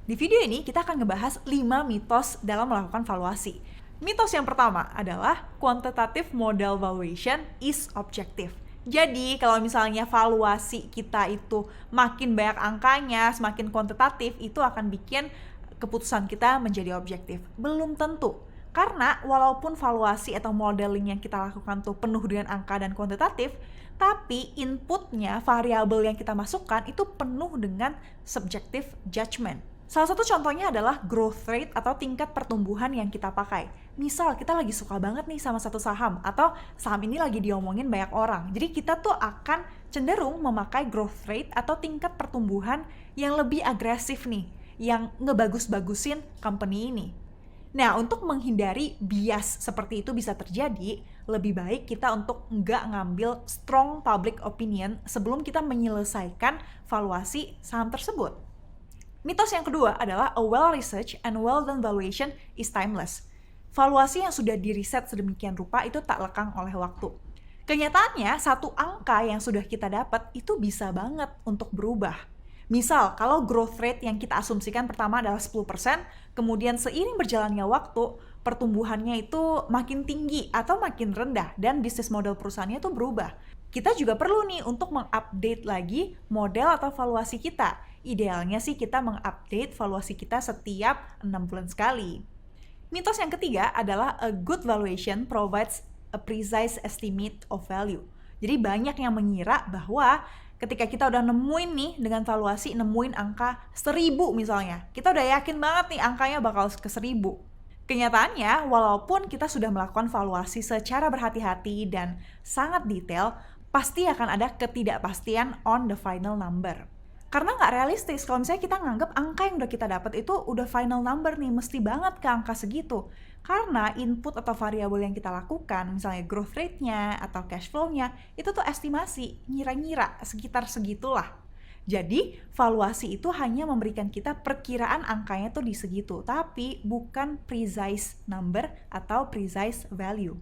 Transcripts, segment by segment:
Di video ini kita akan ngebahas 5 mitos dalam melakukan valuasi. Mitos yang pertama adalah quantitative model valuation is objective. Jadi kalau misalnya valuasi kita itu makin banyak angkanya, semakin kuantitatif, itu akan bikin keputusan kita menjadi objektif. Belum tentu. Karena walaupun valuasi atau modeling yang kita lakukan tuh penuh dengan angka dan kuantitatif, tapi inputnya, variabel yang kita masukkan itu penuh dengan subjective judgment. Salah satu contohnya adalah growth rate atau tingkat pertumbuhan yang kita pakai. Misal kita lagi suka banget nih sama satu saham, atau saham ini lagi diomongin banyak orang. Jadi kita tuh akan cenderung memakai growth rate atau tingkat pertumbuhan yang lebih agresif nih, yang ngebagus-bagusin company ini. Nah, untuk menghindari bias seperti itu bisa terjadi, lebih baik kita untuk nggak ngambil strong public opinion sebelum kita menyelesaikan valuasi saham tersebut. Mitos yang kedua adalah a well-researched and well-done valuation is timeless. Valuasi yang sudah diriset sedemikian rupa itu tak lekang oleh waktu. Kenyataannya, satu angka yang sudah kita dapat itu bisa banget untuk berubah. Misal, kalau growth rate yang kita asumsikan pertama adalah 10%, kemudian seiring berjalannya waktu, pertumbuhannya itu makin tinggi atau makin rendah dan bisnis model perusahaannya itu berubah. Kita juga perlu nih untuk mengupdate lagi model atau valuasi kita. Idealnya sih kita mengupdate valuasi kita setiap 6 bulan sekali. Mitos yang ketiga adalah a good valuation provides a precise estimate of value. Jadi banyak yang mengira bahwa ketika kita udah nemuin nih dengan valuasi, nemuin angka 1000 misalnya, kita udah yakin banget nih angkanya bakal ke 1000. Kenyataannya, walaupun kita sudah melakukan valuasi secara berhati-hati dan sangat detail, pasti akan ada ketidakpastian on the final number. Karena nggak realistis kalau misalnya kita nganggap angka yang udah kita dapat itu udah final number nih, mesti banget ke angka segitu. Karena input atau variabel yang kita lakukan, misalnya growth rate-nya atau cash flow-nya, itu tuh estimasi, ngira-ngira, sekitar segitulah. Jadi, valuasi itu hanya memberikan kita perkiraan angkanya tuh di segitu, tapi bukan precise number atau precise value.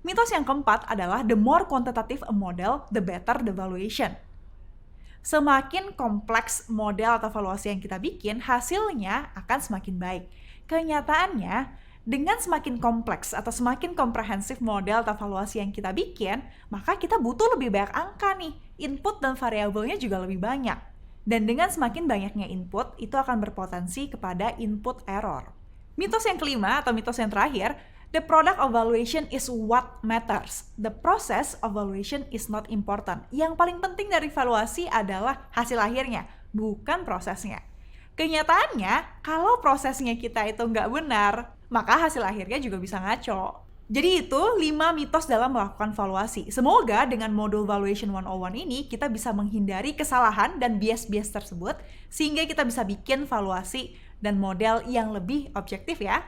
Mitos yang keempat adalah the more quantitative a model, the better the valuation. Semakin kompleks model atau valuasi yang kita bikin, hasilnya akan semakin baik. Kenyataannya, dengan semakin kompleks atau semakin komprehensif model atau valuasi yang kita bikin, maka kita butuh lebih banyak angka nih. Input dan variabelnya juga lebih banyak. Dan dengan semakin banyaknya input, itu akan berpotensi kepada input error. Mitos yang kelima atau mitos yang terakhir, the product of valuation is what matters. The process of valuation is not important. Yang paling penting dari valuasi adalah hasil akhirnya, bukan prosesnya. Kenyataannya, kalau prosesnya kita itu nggak benar, maka hasil akhirnya juga bisa ngaco. Jadi itu 5 mitos dalam melakukan valuasi. Semoga dengan modul Valuation 101 ini kita bisa menghindari kesalahan dan bias-bias tersebut, sehingga kita bisa bikin valuasi dan model yang lebih objektif ya.